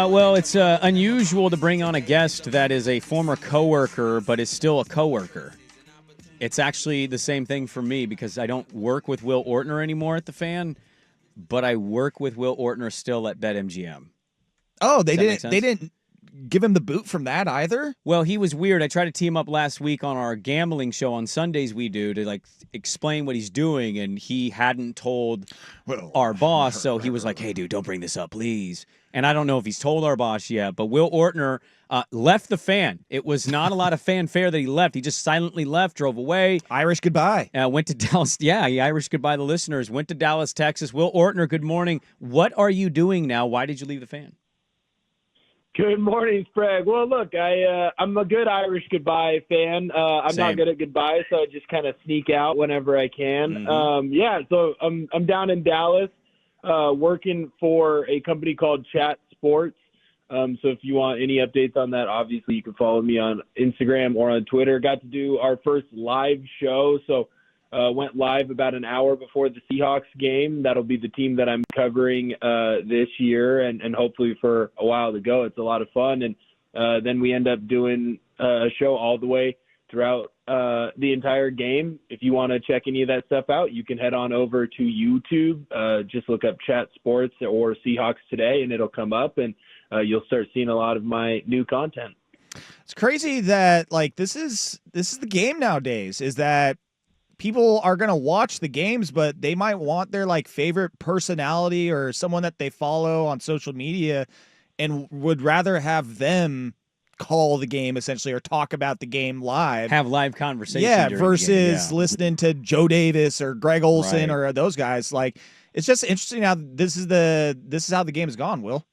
Well, it's unusual to bring on a guest that is a former coworker, but is still a coworker. It's actually the same thing for me because I don't work with Will Ortner anymore at the Fan, but I work with Will Ortner still at BetMGM. Oh, they didn't give him the boot from that either? Well, he was weird. I tried to team up last week on our gambling show on Sundays we do to explain what he's doing, and he hadn't told our boss, so he was like, "Hey, dude, don't bring this up, please." And I don't know if he's told our boss yet, but Will Ortner left the Fan. It was not a lot of fanfare that he left. He just silently left, drove away. Irish goodbye. Went to Dallas. Yeah, he Irish goodbye the listeners. Went to Dallas, Texas. Will Ortner, good morning. What are you doing now? Why did you leave the Fan? Good morning, Sprague. Well, look, I'm a good Irish goodbye fan. I'm Same. not good at goodbye, so I just kind of sneak out whenever I can. Mm-hmm. So I'm down in Dallas working for a company called Chat Sports. So if you want any updates on that, obviously you can follow me on Instagram or on Twitter. Got to do our first live show, so went live about an hour before the Seahawks game. That'll be the team that I'm covering this year and hopefully for a while to go. It's a lot of fun. And then we end up doing a show all the way throughout the entire game. If you want to check any of that stuff out, you can head on over to YouTube. Just look up Chat Sports or Seahawks Today, and it'll come up, and you'll start seeing a lot of my new content. It's crazy that this is the game nowadays, is that people are going to watch the games, but they might want their favorite personality or someone that they follow on social media and would rather have them call the game essentially or talk about the game live. Have live conversation. Yeah, during the versus game. listening to Joe Davis or Greg Olson Right. or those guys. It's just interesting how this is how the game has gone, Will.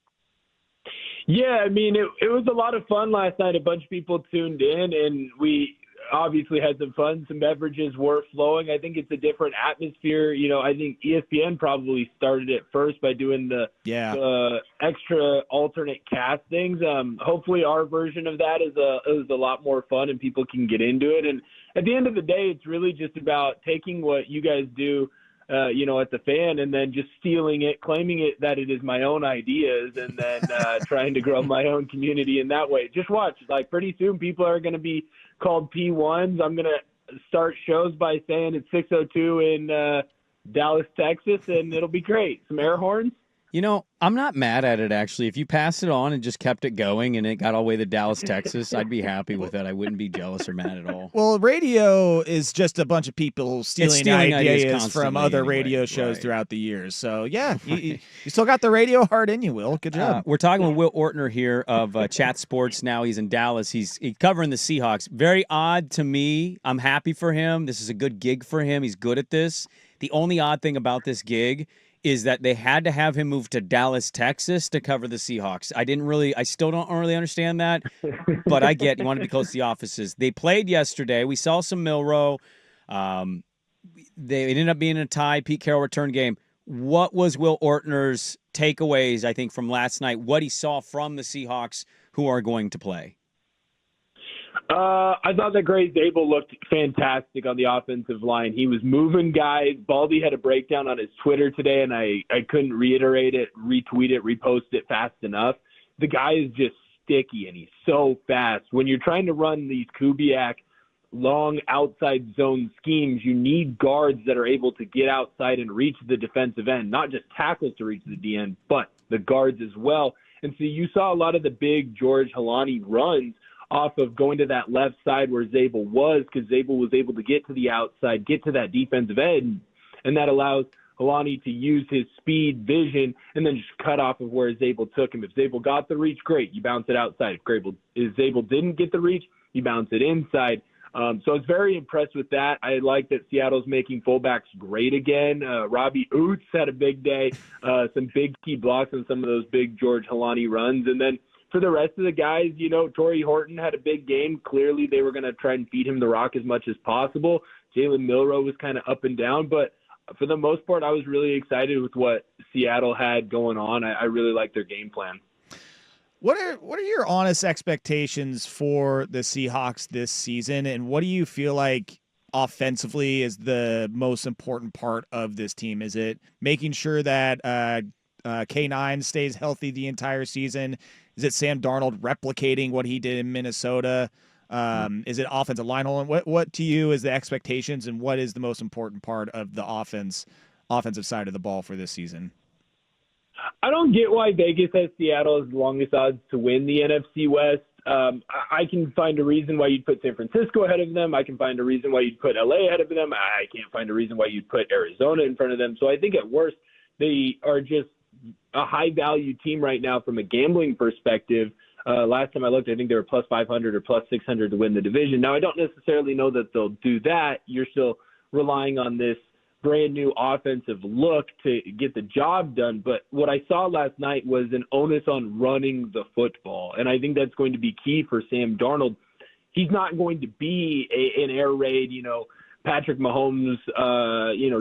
Yeah, I mean, it was a lot of fun last night. A bunch of people tuned in, and we obviously had some fun. Some beverages were flowing. I think it's a different atmosphere. I think ESPN probably started it first by doing the extra alternate castings. Hopefully our version of that is a lot more fun and people can get into it. And at the end of the day, it's really just about taking what you guys do at the Fan, and then just stealing it, claiming it that it is my own ideas, and then trying to grow my own community in that way. Just watch. Pretty soon people are going to be called P1s. I'm going to start shows by saying it's 6:02 in Dallas, Texas, and it'll be great. Some air horns. I'm not mad at it, actually. If you passed it on and just kept it going and it got all the way to Dallas, Texas, I'd be happy with that. I wouldn't be jealous or mad at all. Well, radio is just a bunch of people stealing ideas from other radio shows throughout the years. So, yeah, you still got the radio heart in you, Will. Good job. We're talking with Will Ortner here of Chat Sports now. He's in Dallas. He's covering the Seahawks. Very odd to me. I'm happy for him. This is a good gig for him. He's good at this. The only odd thing about this gig is that they had to have him move to Dallas, Texas to cover the Seahawks. I still don't really understand that, but I get you want to be close to the offices. They played yesterday. We saw some Milroe. They ended up being a tie. Pete Carroll return game. What was Will Ortner's takeaways, I think, from last night, what he saw from the Seahawks who are going to play? I thought that Gray Zabel looked fantastic on the offensive line. He was moving guys. Baldy had a breakdown on his Twitter today, and I couldn't reiterate it, retweet it, repost it fast enough. The guy is just sticky, and he's so fast. When you're trying to run these Kubiak long outside zone schemes, you need guards that are able to get outside and reach the defensive end, not just tackles to reach the D end, but the guards as well. And so you saw a lot of the big George Halani runs off of going to that left side where Zabel was, because Zabel was able to get to the outside, get to that defensive end, and that allows Halani to use his speed, vision, and then just cut off of where Zabel took him. If Zabel got the reach, great, you bounce it outside. If Zabel didn't get the reach, you bounce it inside. So I was very impressed with that. I like that Seattle's making fullbacks great again. Robbie Oots had a big day, some big key blocks on some of those big George Halani runs. And then for the rest of the guys, Torrey Horton had a big game. Clearly they were going to try and feed him the rock as much as possible. Jalen Milroe was kind of up and down, but for the most part, I was really excited with what Seattle had going on. I really liked their game plan. What are your honest expectations for the Seahawks this season, and what do you feel like offensively is the most important part of this team? Is it making sure that K9 stays healthy the entire season? Is it Sam Darnold replicating what he did in Minnesota? Is it offensive line holding? What to you is the expectations, and what is the most important part of the offensive side of the ball for this season? I don't get why Vegas has Seattle as the longest odds to win the NFC West. I can find a reason why you'd put San Francisco ahead of them. I can find a reason why you'd put LA ahead of them. I can't find a reason why you'd put Arizona in front of them. So I think at worst, they are just a high-value team right now from a gambling perspective. Last time I looked, I think they were plus 500 or plus 600 to win the division. Now, I don't necessarily know that they'll do that. You're still relying on this brand new offensive look to get the job done. But what I saw last night was an onus on running the football. And I think that's going to be key for Sam Darnold. He's not going to be an air raid, Patrick Mahomes,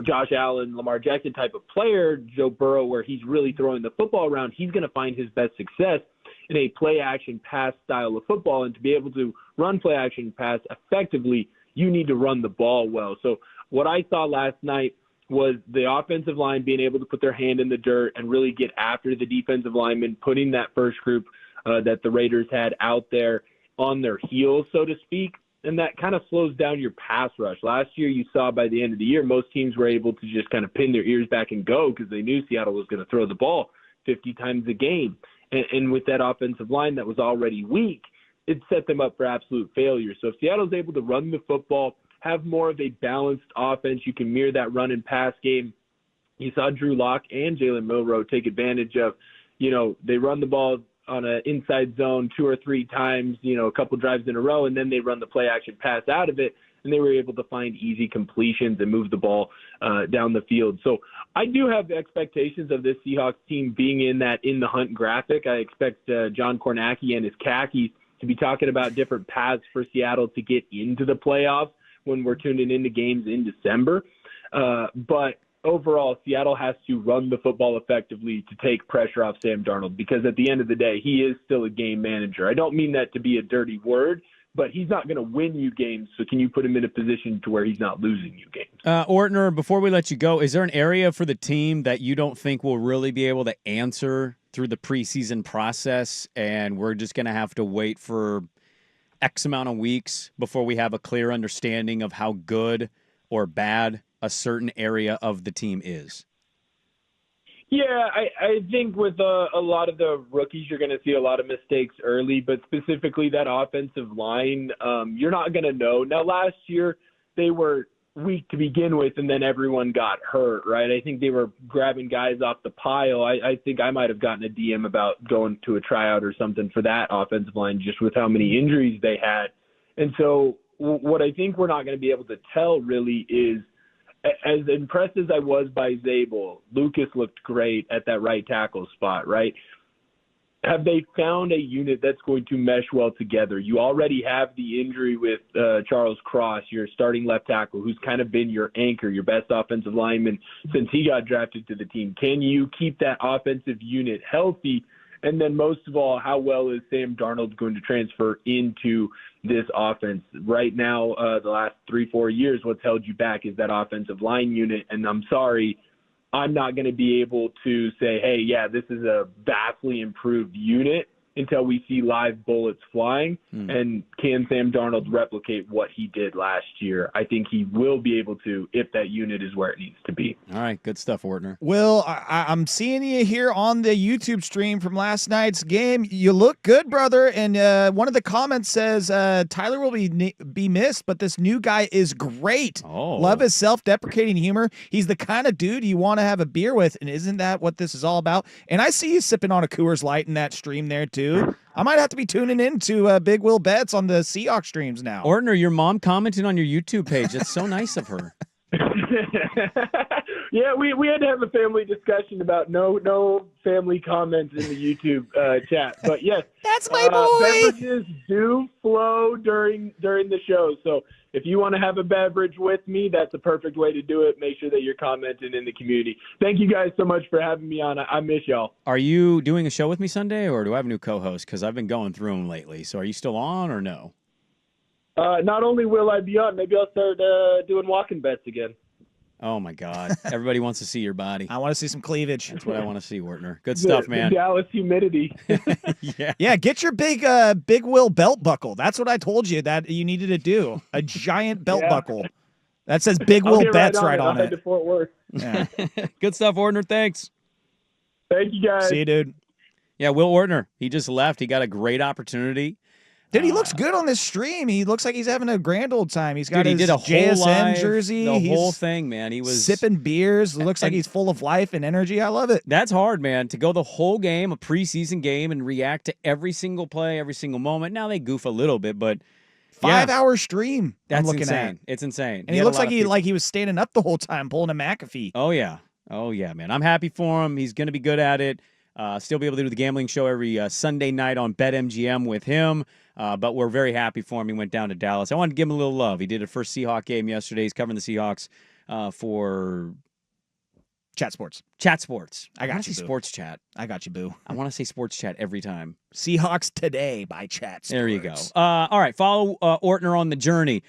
Josh Allen, Lamar Jackson type of player, Joe Burrow, where he's really throwing the football around. He's going to find his best success in a play-action pass style of football. And to be able to run play-action pass effectively, you need to run the ball well. So what I saw last night was the offensive line being able to put their hand in the dirt and really get after the defensive linemen, putting that first group that the Raiders had out there on their heels, so to speak. And that kind of slows down your pass rush. Last year, you saw by the end of the year, most teams were able to just kind of pin their ears back and go because they knew Seattle was going to throw the ball 50 times a game. And with that offensive line that was already weak, it set them up for absolute failure. So if Seattle's able to run the football, have more of a balanced offense, you can mirror that run and pass game. You saw Drew Lock and Jalen Milroe take advantage of, they run the ball on an inside zone 2 or 3 times, a couple drives in a row, and then they run the play action pass out of it, and they were able to find easy completions and move the ball down the field. So I do have expectations of this Seahawks team being in the hunt graphic. I expect John Kornacki and his khakis to be talking about different paths for Seattle to get into the playoffs when we're tuning into games in December. But overall, Seattle has to run the football effectively to take pressure off Sam Darnold because at the end of the day, he is still a game manager. I don't mean that to be a dirty word, but he's not going to win you games. So can you put him in a position to where he's not losing you games? Ortner, before we let you go, is there an area for the team that you don't think will really be able to answer through the preseason process, and we're just going to have to wait for X amount of weeks before we have a clear understanding of how good or bad a certain area of the team is? Yeah, I think with a lot of the rookies, you're going to see a lot of mistakes early, but specifically that offensive line, you're not going to know. Now, last year, they were weak to begin with, and then everyone got hurt, right? I think they were grabbing guys off the pile. I think I might have gotten a DM about going to a tryout or something for that offensive line just with how many injuries they had. And so what I think we're not going to be able to tell really is, as impressed as I was by Zabel, Lucas looked great at that right tackle spot, right? Have they found a unit that's going to mesh well together? You already have the injury with Charles Cross, your starting left tackle, who's kind of been your anchor, your best offensive lineman since he got drafted to the team. Can you keep that offensive unit healthy? And then most of all, how well is Sam Darnold going to transfer into this offense? Right now, the last 3-4 years, what's held you back is that offensive line unit. And I'm sorry, I'm not going to be able to say, hey, yeah, this is a vastly improved unit until we see live bullets flying. And can Sam Darnold replicate what he did last year? I think he will be able to if that unit is where it needs to be. All right, good stuff, Ortner. Will, I'm seeing you here on the YouTube stream from last night's game. You look good, brother. And one of the comments says Tyler will be missed, but this new guy is great. Oh. Love his self-deprecating humor. He's the kind of dude you want to have a beer with, and isn't that what this is all about? And I see you sipping on a Coors Light in that stream there, too. I might have to be tuning in to Big Will Betts on the Seahawks streams now. Ortner, your mom commented on your YouTube page. That's so nice of her. Yeah, we had to have a family discussion about no family comments in the YouTube chat. But yes, that's my boy. Beverages do flow during the show. So if you want to have a beverage with me, that's the perfect way to do it. Make sure that you're commenting in the community. Thank you guys so much for having me on. I miss y'all. Are you doing a show with me Sunday, or do I have a new co-host? Because I've been going through them lately. So are you still on or no? Not only will I be on, maybe I'll start doing walking bets again. Oh my God! Everybody wants to see your body. I want to see some cleavage. That's what I want to see, Ortner. Good stuff, man. The Dallas humidity. Yeah. Yeah, get your big Will belt buckle. That's what I told you that you needed to do. A giant belt buckle that says Big I'll Will get Bets right right on on it. I'll head it. to Fort Worth. Yeah. Good stuff, Ortner. Thanks. Thank you, guys. See you, dude. Yeah, Will Ortner. He just left. He got a great opportunity. Dude, he looks good on this stream. He looks like he's having a grand old time. He's got Dude, he his did a JSN whole live, jersey. the He's whole thing, man. He was sipping beers. Looks like he's full of life and energy. I love it. That's hard, man, to go the whole game, a preseason game, and react to every single play, every single moment. Now they goof a little bit, but 5-hour stream. that's I'm looking insane. at. It's insane. And he had a looks lot like of he people- he was standing up the whole time pulling a McAfee. Oh yeah, man. I'm happy for him. He's going to be good at it. Still be able to do the gambling show every Sunday night on BetMGM with him. But we're very happy for him. He went down to Dallas. I wanted to give him a little love. He did a first Seahawk game yesterday. He's covering the Seahawks for Chat Sports. Chat Sports. I got want to you, say boo. Sports Chat. I got you, boo. I want to say Sports Chat every time. Seahawks Today by Chat Sports. There you go. All right, follow Ortner on the journey.